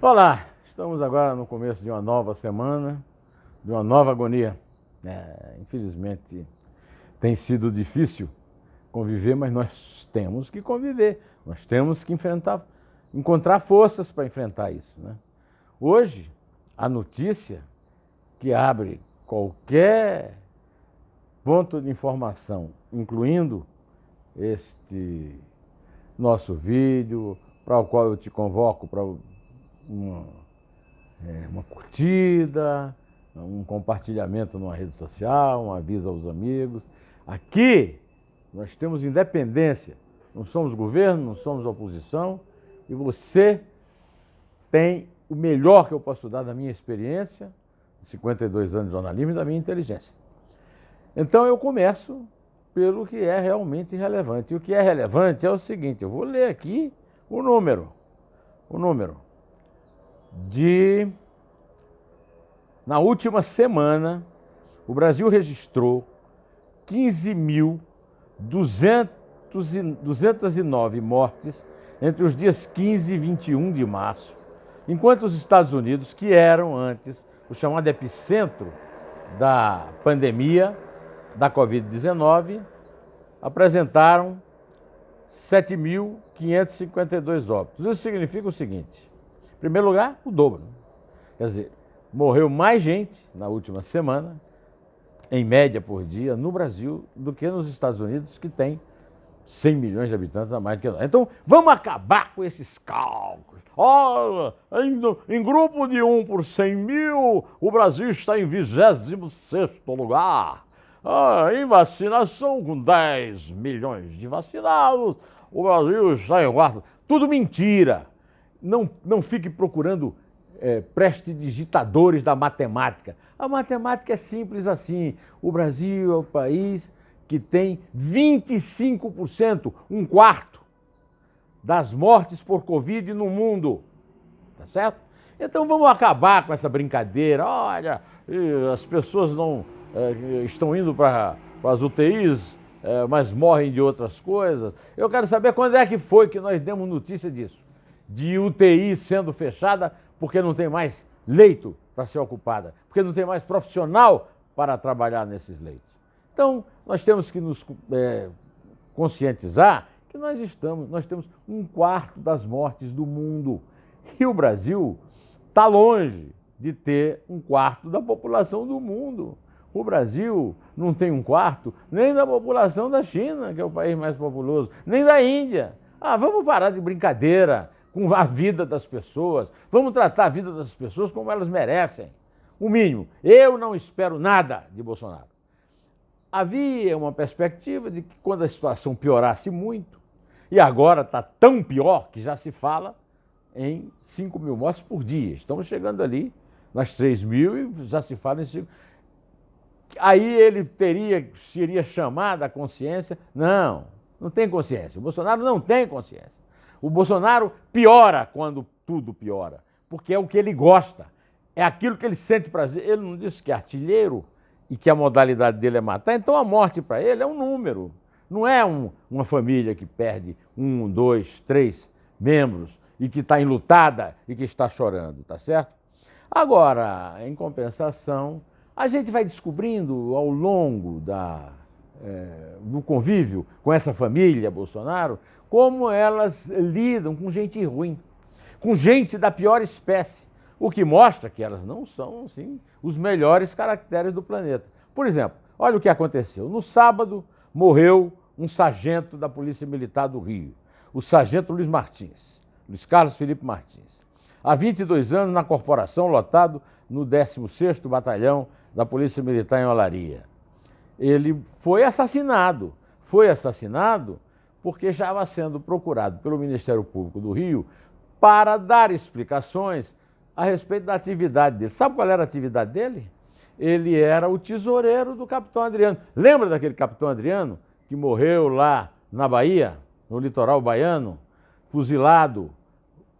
Olá, estamos agora no começo de uma nova semana, de uma nova agonia. Infelizmente tem sido difícil conviver, mas nós temos que conviver, nós temos que encontrar forças para enfrentar isso, né? Hoje, a notícia que abre qualquer ponto de informação, incluindo este nosso vídeo, para o qual eu te convoco para uma curtida, um compartilhamento numa rede social, um aviso aos amigos. Aqui nós temos independência, não somos governo, não somos oposição, e você tem o melhor que eu posso dar da minha experiência, de 52 anos de jornalismo, e da minha inteligência. Então eu começo pelo que é realmente relevante. E o que é relevante é o seguinte, eu vou ler aqui o número. Na última semana, o Brasil registrou 15.209 mortes entre os dias 15 e 21 de março, enquanto os Estados Unidos, que eram antes o chamado epicentro da pandemia da Covid-19, apresentaram 7.552 óbitos. Isso significa o seguinte: em primeiro lugar, o dobro. Quer dizer, morreu mais gente na última semana, em média por dia, no Brasil, do que nos Estados Unidos, que tem 100 milhões de habitantes a mais do que nós. Então, vamos acabar com esses cálculos. Olha, em grupo de 1 por 100 mil, o Brasil está em 26º lugar. Em vacinação, com 10 milhões de vacinados, o Brasil está em quarto. Tudo mentira. Não fique procurando prestidigitadores da matemática. A matemática é simples assim. O Brasil é o país que tem 25%, um quarto, das mortes por Covid no mundo. Tá certo? Então vamos acabar com essa brincadeira. Olha, as pessoas não estão indo para as UTIs, mas morrem de outras coisas. Eu quero saber quando é que foi que nós demos notícia disso. De UTI sendo fechada porque não tem mais leito para ser ocupada, porque não tem mais profissional para trabalhar nesses leitos. Então, nós temos que nos conscientizar que nós temos um quarto das mortes do mundo. E o Brasil está longe de ter um quarto da população do mundo. O Brasil não tem um quarto nem da população da China, que é o país mais populoso, nem da Índia. Vamos parar de brincadeira com a vida das pessoas. Vamos tratar a vida das pessoas como elas merecem. O mínimo. Eu não espero nada de Bolsonaro. Havia uma perspectiva de que quando a situação piorasse muito, e agora está tão pior que já se fala em 5 mil mortes por dia. Estamos chegando ali nas 3 mil e já se fala em 5. Aí ele seria chamado à consciência. Não tem consciência. O Bolsonaro não tem consciência. O Bolsonaro piora quando tudo piora, porque é o que ele gosta, é aquilo que ele sente prazer. Ele não disse que é artilheiro e que a modalidade dele é matar, então a morte para ele é um número. Não é uma família que perde 1, 2, 3 membros e que está enlutada e que está chorando, tá certo? Agora, em compensação, a gente vai descobrindo ao longo do convívio com essa família Bolsonaro como elas lidam com gente ruim, com gente da pior espécie, o que mostra que elas não são, assim, os melhores caracteres do planeta. Por exemplo, olha o que aconteceu. No sábado, morreu um sargento da Polícia Militar do Rio, o sargento Luiz Carlos Felipe Martins. Há 22 anos, na corporação, lotado no 16º Batalhão da Polícia Militar em Olaria. Ele foi assassinado porque estava sendo procurado pelo Ministério Público do Rio para dar explicações a respeito da atividade dele. Sabe qual era a atividade dele? Ele era o tesoureiro do capitão Adriano. Lembra daquele capitão Adriano que morreu lá na Bahia, no litoral baiano, fuzilado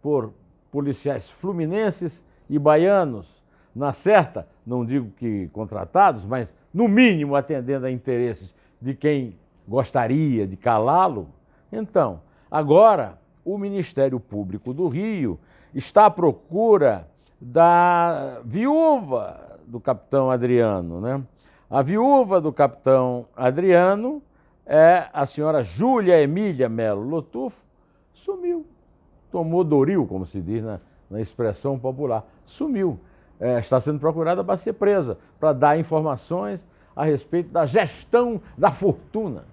por policiais fluminenses e baianos, na certa, não digo que contratados, mas no mínimo atendendo a interesses de quem gostaria de calá-lo? Então, agora o Ministério Público do Rio está à procura da viúva do capitão Adriano, né? A viúva do capitão Adriano é a senhora Júlia Emília Melo Lotufo, sumiu. Tomou Doril, como se diz na expressão popular. Sumiu. Está sendo procurada para ser presa, para dar informações a respeito da gestão da fortuna.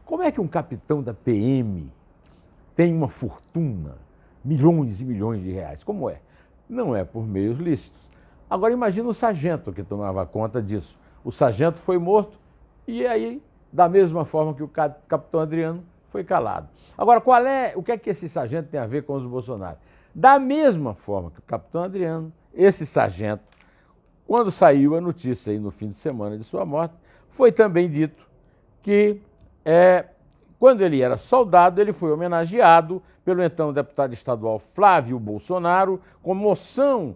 Como é que um capitão da PM tem uma fortuna, milhões e milhões de reais? Como é? Não é por meios lícitos. Agora imagina o sargento que tomava conta disso. O sargento foi morto e aí, da mesma forma que o capitão Adriano, foi calado. Agora, o que é que esse sargento tem a ver com os Bolsonaro? Da mesma forma que o capitão Adriano, esse sargento, quando saiu a notícia aí no fim de semana de sua morte, foi também dito que, quando ele era soldado, ele foi homenageado pelo então deputado estadual Flávio Bolsonaro com moção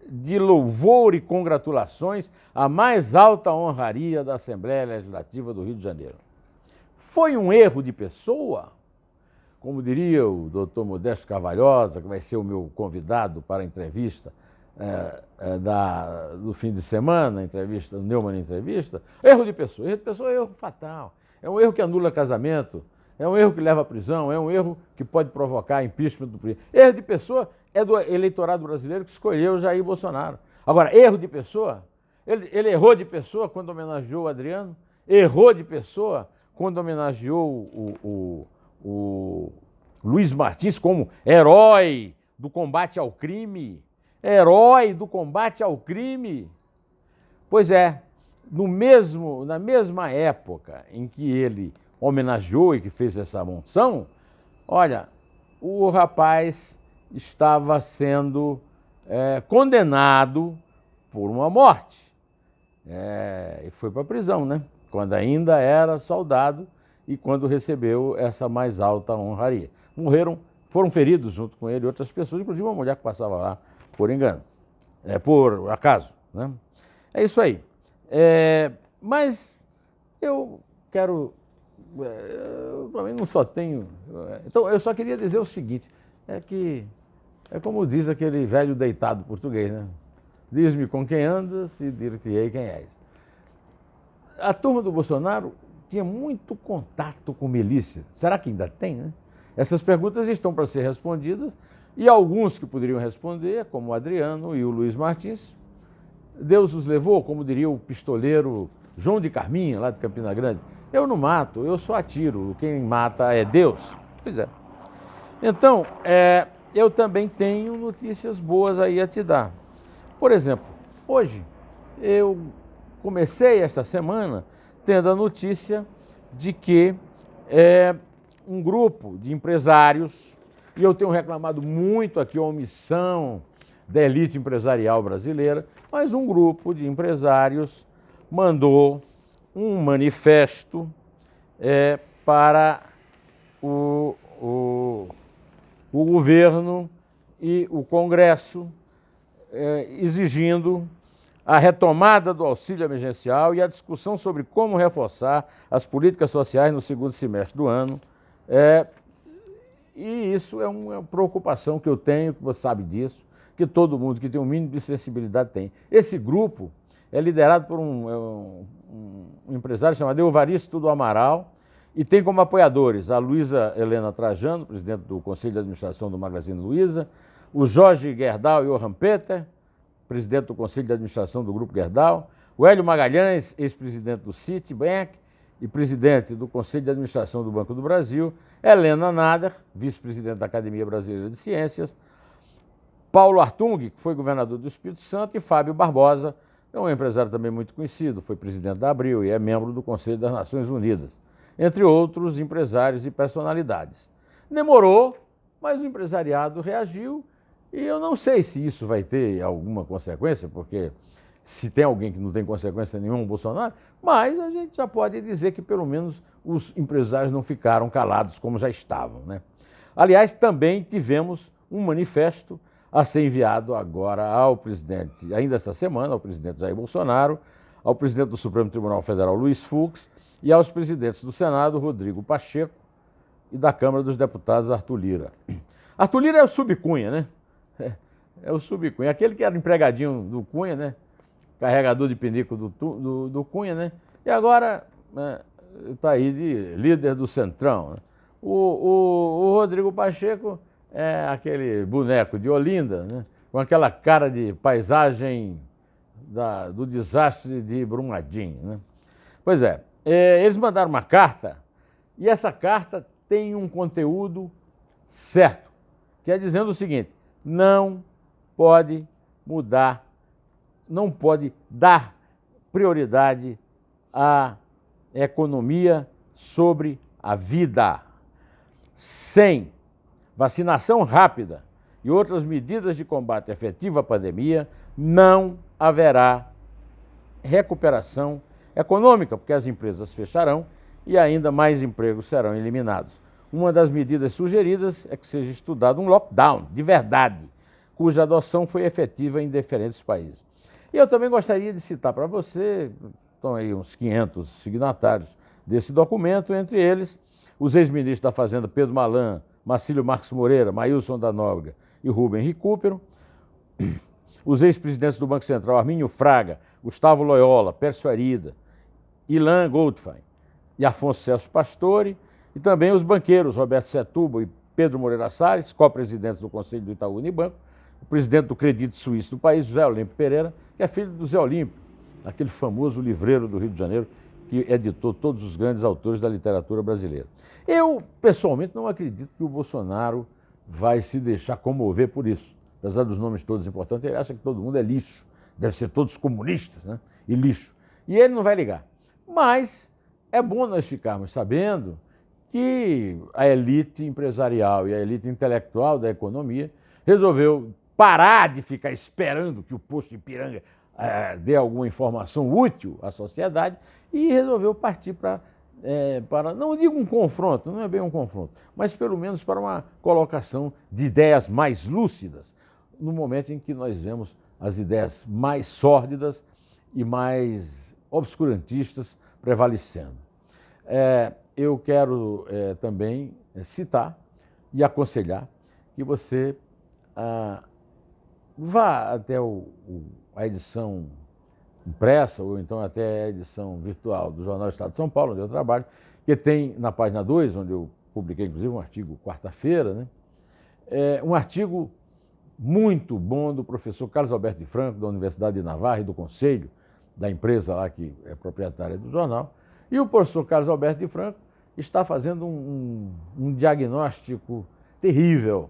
de louvor e congratulações à mais alta honraria da Assembleia Legislativa do Rio de Janeiro. Foi um erro de pessoa? Como diria o doutor Modesto Carvalhosa, que vai ser o meu convidado para a entrevista do fim de semana, entrevista, Neumann Entrevista, erro de pessoa. Erro de pessoa é erro fatal. É um erro que anula casamento, é um erro que leva à prisão, é um erro que pode provocar impeachment do presidente. Erro de pessoa é do eleitorado brasileiro que escolheu Jair Bolsonaro. Agora, erro de pessoa, ele errou de pessoa quando homenageou o Adriano, errou de pessoa quando homenageou o Luiz Martins como herói do combate ao crime. Herói do combate ao crime. Pois é, na mesma época em que ele homenageou e que fez essa monção, olha, o rapaz estava sendo condenado por uma morte. E foi para a prisão, né? Quando ainda era soldado e quando recebeu essa mais alta honraria. Foram feridos junto com ele outras pessoas, inclusive uma mulher que passava lá por engano, por acaso, né? É isso aí. Mas eu quero... para mim não só tenho... Então, eu só queria dizer o seguinte, é como diz aquele velho deitado português, né? Diz-me com quem andas e dir-te-ei quem és. A turma do Bolsonaro tinha muito contato com milícia. Será que ainda tem, né? Essas perguntas estão para ser respondidas e alguns que poderiam responder, como o Adriano e o Luiz Martins, Deus os levou, como diria o pistoleiro João de Carminha, lá de Campina Grande. Eu não mato, eu só atiro, quem mata é Deus. Pois é. Então, eu também tenho notícias boas aí a te dar. Por exemplo, hoje eu comecei esta semana tendo a notícia de que um grupo de empresários, e eu tenho reclamado muito aqui a omissão da elite empresarial brasileira, mas um grupo de empresários mandou um manifesto para o governo e o Congresso, exigindo a retomada do auxílio emergencial e a discussão sobre como reforçar as políticas sociais no segundo semestre do ano. E isso é uma preocupação que eu tenho, que você sabe disso, que todo mundo que tem um mínimo de sensibilidade tem. Esse grupo é liderado por um empresário chamado Evaristo do Amaral e tem como apoiadores a Luísa Helena Trajano, presidente do Conselho de Administração do Magazine Luiza, o Jorge Gerdau e Johan Peter, presidente do Conselho de Administração do Grupo Gerdau, o Hélio Magalhães, ex-presidente do Citibank e presidente do Conselho de Administração do Banco do Brasil, Helena Nader, vice-presidente da Academia Brasileira de Ciências, Paulo Artung, que foi governador do Espírito Santo, e Fábio Barbosa, é um empresário também muito conhecido, foi presidente da Abril e é membro do Conselho das Nações Unidas, entre outros empresários e personalidades. Demorou, mas o empresariado reagiu e eu não sei se isso vai ter alguma consequência, porque se tem alguém que não tem consequência nenhuma, o Bolsonaro, mas a gente já pode dizer que pelo menos os empresários não ficaram calados como já estavam, né? Aliás, também tivemos um manifesto a ser enviado agora ao presidente, ainda essa semana, ao presidente Jair Bolsonaro, ao presidente do Supremo Tribunal Federal, Luiz Fux, e aos presidentes do Senado, Rodrigo Pacheco, e da Câmara dos Deputados, Arthur Lira. Arthur Lira é o subcunha, né? É o subcunha, aquele que era empregadinho do Cunha, né? Carregador de pinico do Cunha, né? E agora está aí de líder do Centrão. Né? O Rodrigo Pacheco é aquele boneco de Olinda, né? Com aquela cara de paisagem do desastre de Brumadinho. Né? Pois é, eles mandaram uma carta e essa carta tem um conteúdo certo, que é dizendo o seguinte: não pode mudar, não pode dar prioridade à economia sobre a vida. Sem vacinação rápida e outras medidas de combate efetivo à pandemia, não haverá recuperação econômica, porque as empresas fecharão e ainda mais empregos serão eliminados. Uma das medidas sugeridas é que seja estudado um lockdown de verdade, cuja adoção foi efetiva em diferentes países. E eu também gostaria de citar para você, estão aí uns 500 signatários desse documento, entre eles os ex-ministros da Fazenda Pedro Malan, Marcílio Marques Moreira, Maílson da Nóbrega e Rubem Recupero, os ex-presidentes do Banco Central Armínio Fraga, Gustavo Loyola, Pércio Arida, Ilan Goldfein e Afonso Celso Pastore, e também os banqueiros Roberto Setúbal e Pedro Moreira Salles, co-presidentes do Conselho do Itaú Unibanco, o presidente do Credito Suíço do país, José Olímpio Pereira, que é filho do Zé Olímpio, aquele famoso livreiro do Rio de Janeiro, que editou todos os grandes autores da literatura brasileira. Eu, pessoalmente, não acredito que o Bolsonaro vai se deixar comover por isso. Apesar dos nomes todos importantes, ele acha que todo mundo é lixo, deve ser todos comunistas, né? E lixo. E ele não vai ligar. Mas é bom nós ficarmos sabendo que a elite empresarial e a elite intelectual da economia resolveu parar de ficar esperando que o posto de Ipiranga dê alguma informação útil à sociedade e resolveu partir para, não digo um confronto, não é bem um confronto, mas pelo menos para uma colocação de ideias mais lúcidas, no momento em que nós vemos as ideias mais sórdidas e mais obscurantistas prevalecendo. Eu quero também citar e aconselhar que você vá até a edição impressa ou então até a edição virtual do Jornal Estado de São Paulo, onde eu trabalho, que tem na página 2, onde eu publiquei inclusive um artigo quarta-feira, né? Um artigo muito bom do professor Carlos Alberto de Franco, da Universidade de Navarra e do Conselho da empresa lá que é proprietária do jornal. E o professor Carlos Alberto de Franco está fazendo um diagnóstico terrível,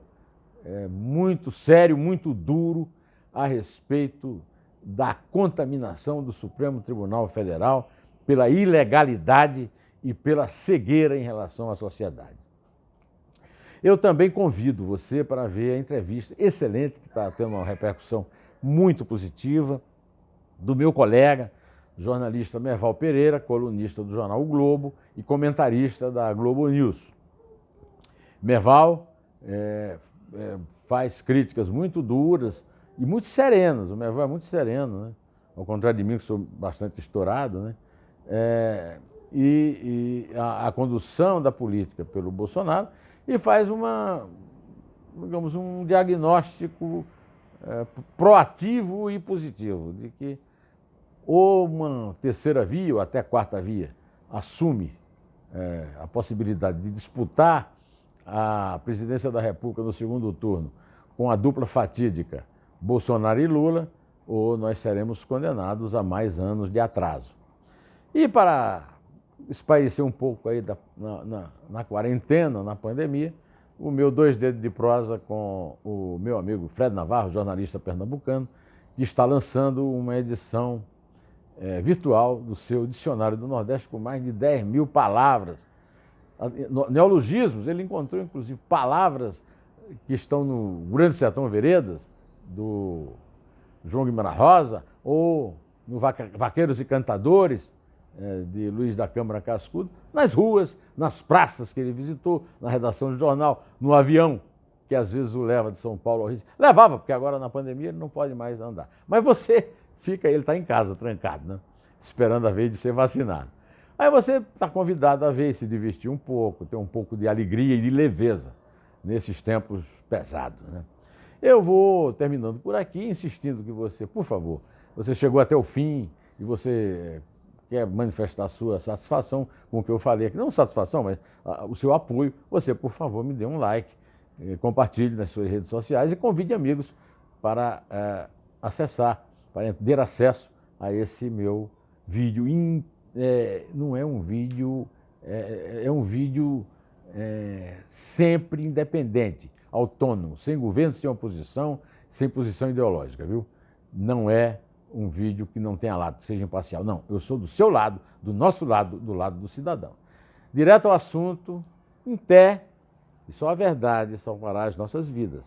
muito sério, muito duro, a respeito da contaminação do Supremo Tribunal Federal pela ilegalidade e pela cegueira em relação à sociedade. Eu também convido você para ver a entrevista excelente, que está tendo uma repercussão muito positiva, do meu colega, jornalista Merval Pereira, colunista do jornal O Globo e comentarista da Globo News. Merval faz críticas muito duras e muito serenas. O Merval é muito sereno, né? Ao contrário de mim, que sou bastante estourado, né? A condução da política pelo Bolsonaro e faz um diagnóstico proativo e positivo de que ou uma terceira via ou até quarta via assume a possibilidade de disputar a presidência da República no segundo turno com a dupla fatídica Bolsonaro e Lula, ou nós seremos condenados a mais anos de atraso. E para espairecer um pouco aí na quarentena, na pandemia, o meu 2 dedos de prosa com o meu amigo Fred Navarro, jornalista pernambucano, que está lançando uma edição virtual do seu Dicionário do Nordeste com mais de 10 mil palavras. Neologismos, ele encontrou inclusive palavras que estão no Grande Sertão Veredas, do João Guimarães Rosa, ou no Vaqueiros e Cantadores, de Luiz da Câmara Cascudo, nas ruas, nas praças que ele visitou, na redação do jornal, no avião, que às vezes o leva de São Paulo ao Rio. Levava, porque agora na pandemia ele não pode mais andar. Mas você fica, ele está em casa, trancado, né? Esperando a vez de ser vacinado. Aí você está convidado a ver, se divertir um pouco, ter um pouco de alegria e de leveza nesses tempos pesados, né? Eu vou terminando por aqui, insistindo que você, por favor, você chegou até o fim e você quer manifestar a sua satisfação com o que eu falei aqui, não satisfação, mas o seu apoio, você, por favor, me dê um like, compartilhe nas suas redes sociais e convide amigos para acessar, para ter acesso a esse meu vídeo. Não é um vídeo, é um vídeo sempre independente, autônomo, sem governo, sem oposição, sem posição ideológica, viu? Não é um vídeo que não tenha lado, que seja imparcial. Não, eu sou do seu lado, do nosso lado, do lado do cidadão. Direto ao assunto, em pé, e só a verdade salvará as nossas vidas.